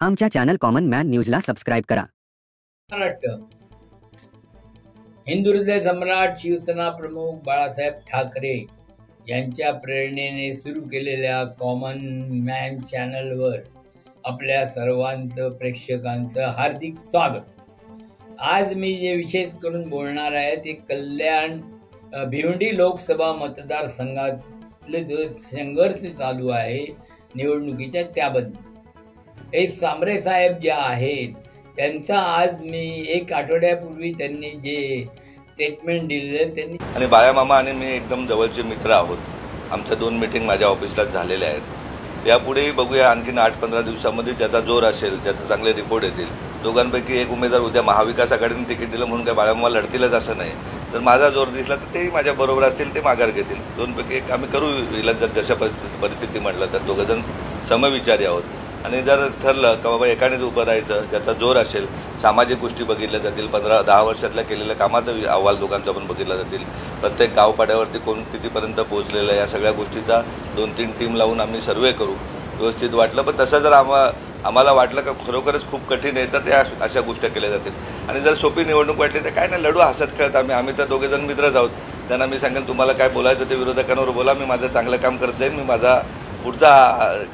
आमच्या channel common man न्यूजला subscribe करा. महाराष्ट्र हिंदू हृदय सम्राट शिवसेना प्रमुख बाळासाहेब ठाकरे यांच्या प्रेरणेने सुरू केलेल्या कॉमन मॅन चॅनलवर आपल्या सर्वांचं प्रेक्षकांचं हार्दिक स्वागत. आज मी जे विशेष करून बोलणार आहे ते कल्याण भिवंडी लोकसभा मतदारसंघातले जो संघर्ष चालू आहे निवडणुकीच्या त्याबद्दल. हे सांबरे साहेब जे आहेत त्यांचा आज मी एक आठवड्यापूर्वी त्यांनी जे स्टेटमेंट दिलेलं त्यांनी आणि बाळा मामा आणि मी एकदम जवळचे मित्र आहोत. आमच्या 2 मीटिंग माझ्या ऑफिसलाच झालेल्या आहेत. यापुढेही बघूया आणखीन 8-15 दिवसामध्ये ज्याचा जोर असेल ज्याचा चांगले रिपोर्ट येतील. दोघांपैकी एक उमेदवार उद्या महाविकास आघाडीने तिकीट दिलं म्हणून काय बाळा मामा लढतीलच असं नाही. तर माझा जोर दिसला तर तेही माझ्या बरोबर असतील, ते माघार घेतील. 2 पैकी एक आम्ही करू जर जशा परिस्थिती म्हटलं तर दोघंजण समविचारी आहोत. आणि जर ठरलं का बाबा एकानेच उभं राहायचं ज्याचा जोर असेल, सामाजिक गोष्टी बघितल्या जातील, 15-10 वर्षातल्या केलेल्या कामाचा अहवाल दोघांचा पण बघितला जातील. प्रत्येक गावपाड्यावरती कोण कितीपर्यंत पोहोचलेलं आहे या सगळ्या गोष्टीचा 2-3 टीम लावून आम्ही सर्वे करू. व्यवस्थित वाटलं पण तसं जर आम्हाला वाटलं का खरोखरच खूप कठीण आहे तर त्या अशा गोष्टी केल्या जातील. आणि जर सोपी निवडणूक वाटली तर काय नाही, लढू हसत खेळत आम्ही तर दोघेजण मित्रच आहोत. त्यांना मी सांगेन तुम्हाला काय बोलायचं ते विरोधकांवर बोला, मी माझं चांगलं काम करत जाईन. मी माझा पुढचा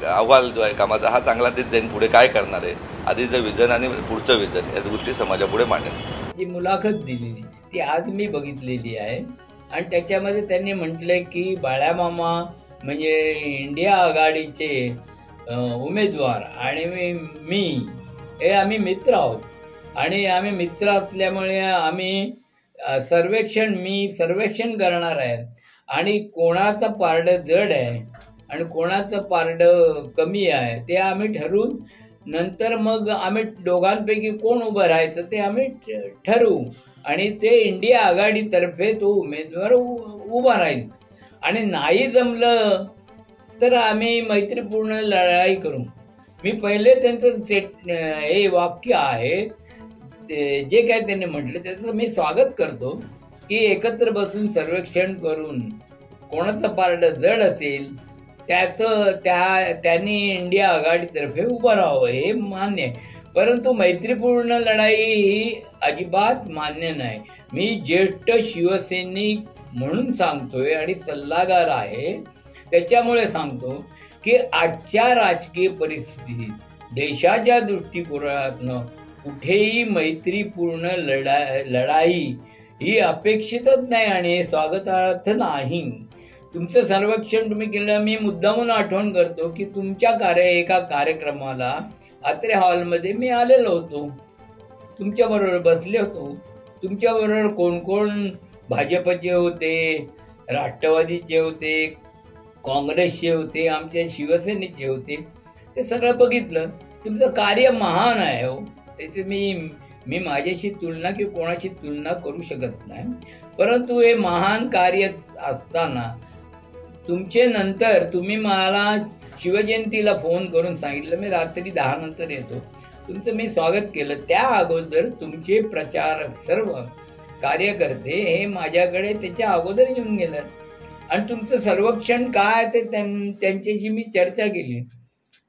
अहवाल जो आहे कामाचा हा चांगला देत जाईन. पुढे काय करणार आहे आधीचं विजन आणि पुढचं विजन या गोष्टी समाजापुढे मांडेन. जी मुलाखत दिलेली ती आज मी बघितलेली आहे आणि त्याच्यामध्ये त्यांनी म्हटलंय की बाळामामा म्हणजे इंडिया आघाडीचे उमेदवार आणि मी हे आम्ही मित्र आहोत आणि आम्ही मित्र असल्यामुळे आम्ही सर्वेक्षण करणार आहे आणि कोणाचं पारडं जड आहे आणि कोणाचं पारडं कमी आहे ते आम्ही ठरवून नंतर मग आम्ही दोघांपैकी कोण उभं राहायचं ते आम्ही ठरवू आणि ते इंडिया आघाडीतर्फे तो उमेदवार उभा राहील. आणि नाही जमलं तर आम्ही मैत्रीपूर्ण लढाई करू. मी पहिले त्यांचं हे वाक्य आहे ते जे काय त्यांनी म्हटलं त्याचं मी स्वागत करतो की एकत्र बसून सर्वेक्षण करून कोणाचं पारडं जड असेल त्यांनी इंडिया आघाडीतर्फे उभं राहावं हे मान्य आहे. परंतु मैत्रीपूर्ण लढाई ही अजिबात मान्य नाही. मी ज्येष्ठ शिवसैनिक म्हणून सांगतोय आणि सल्लागार आहे त्याच्यामुळे सांगतो की आजच्या राजकीय परिस्थितीत देशाच्या दृष्टिकोनातनं कुठेही मैत्रीपूर्ण लढाई ही अपेक्षितच नाही आणि स्वागतार्थ नाही. तुमचं सर्वेक्षण तुम्ही केलं. मी मुद्दामून आठवण करतो की तुमच्या एका कार्यक्रमाला आत्रे हॉलमध्ये मी आलेलो होतो, तुमच्याबरोबर बसले होतो. तुमच्याबरोबर कोण कोण भाजपचे होते, राष्ट्रवादीचे होते, काँग्रेसचे होते, आमच्या शिवसेनेचे होते, ते सगळं बघितलं. तुमचं कार्य महान आहे हो, त्याचे मी माझ्याशी तुलना किंवा कोणाशी तुलना करू शकत नाही. परंतु हे महान कार्य असताना तुमचे नंतर तुम्ही मला शिवजयंतीला फोन करून सांगितलं मी रात्री 10 नंतर येतो. तुमचं मी स्वागत केलं. त्या अगोदर तुमचे प्रचारक सर्व कार्यकर्ते हे माझ्याकडे त्याच्या अगोदर येऊन गेले आणि तुमचं सर्वेक्षण काय ते त्यांच्याशी मी चर्चा केली.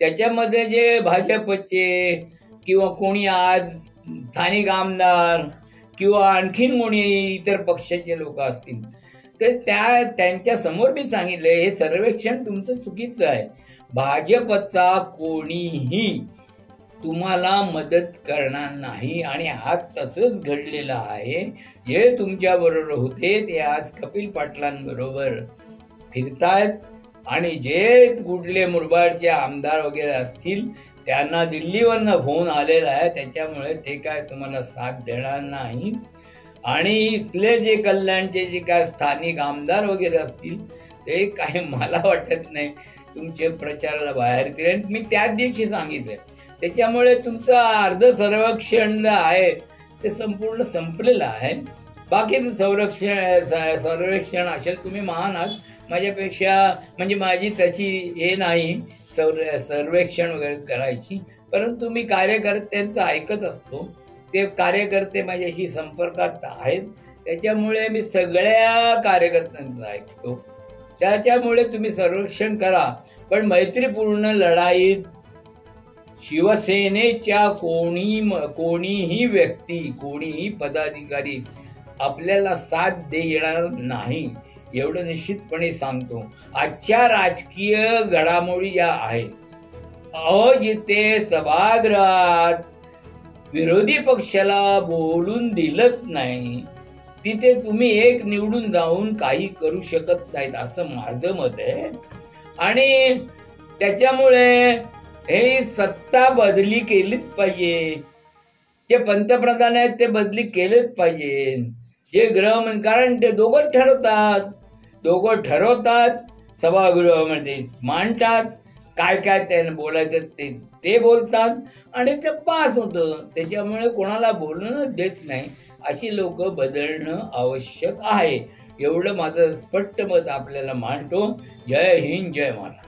त्याच्यामध्ये जे भाजपचे किंवा कोणी आज स्थानिक आमदार किंवा आणखीन कोणी इतर पक्षाचे लोक असतील तर त्यांच्या समोर मी सांगितलं हे सर्वेक्षण तुमचं चुकीचं आहे. भाजपचा कोणीही तुम्हाला मदत करणार नाही आणि आज तसंच घडलेलं आहे. जे तुमच्याबरोबर होते ते आज कपिल पाटलांबरोबर फिरतायत आणि जे कुठले मुरबाडचे आमदार वगैरे असतील त्यांना दिल्लीवरनं फोन आलेला आहे. त्याच्यामुळे ते काय तुम्हाला साथ देणार नाहीत आणि इथले जे कल्याणचे जे काय स्थानिक आमदार वगैरे असतील ते काय मला वाटत नाही तुमचे प्रचाराला बाहेर केले. मी त्याच दिवशी सांगितलं. त्याच्यामुळे तुमचं अर्ध सर्वेक्षण आहे ते संपूर्ण संपलेलं आहे. बाकीचं सर्वेक्षण असेल तुम्ही महान आहात माझ्यापेक्षा, म्हणजे माझी तशी हे नाही सर्वेक्षण वगैरे करायची. परंतु मी कार्यकर्त्यांचं ऐकत असतो. ते कार्यकर्ते माझ्याशी संपर्कात आहेत त्याच्यामुळे मी सगळ्या कार्यकर्त्यांचं ऐकतो. त्याच्यामुळे तुम्ही सर्वेक्षण करा पण मैत्रीपूर्ण लढाईत शिवसेनेच्या कोणीही व्यक्ती, कोणीही पदाधिकारी आपल्याला साथ देणार नाही, एवढं निश्चितपणे सांगतो. आजच्या राजकीय घडामोडी या आहेत. जिथे सभागृहात विरोधी पक्षाला बोलून दिलंच नाही, तिथे तुम्ही एक निवडून जाऊन काही करू शकत नाहीत, असं माझं मत आहे. आणि त्याच्यामुळे हे सत्ता बदली केलीच पाहिजे. जे पंतप्रधान आहेत ते बदली केलेच पाहिजे. जे गृहमंत्री, कारण ते दोघं ठरवतात, सभागृहामध्ये मांडतात, काय त्यांना बोलायचं ते बोलतात आणि ते पास होतं. त्याच्यामुळे कोणाला बोलणं देत नाही. अशी लोक बदलणं आवश्यक आहे. एवढं माझं स्पष्ट मत आपल्याला मांडतो. जय हिंद, जय महाराष्ट्र.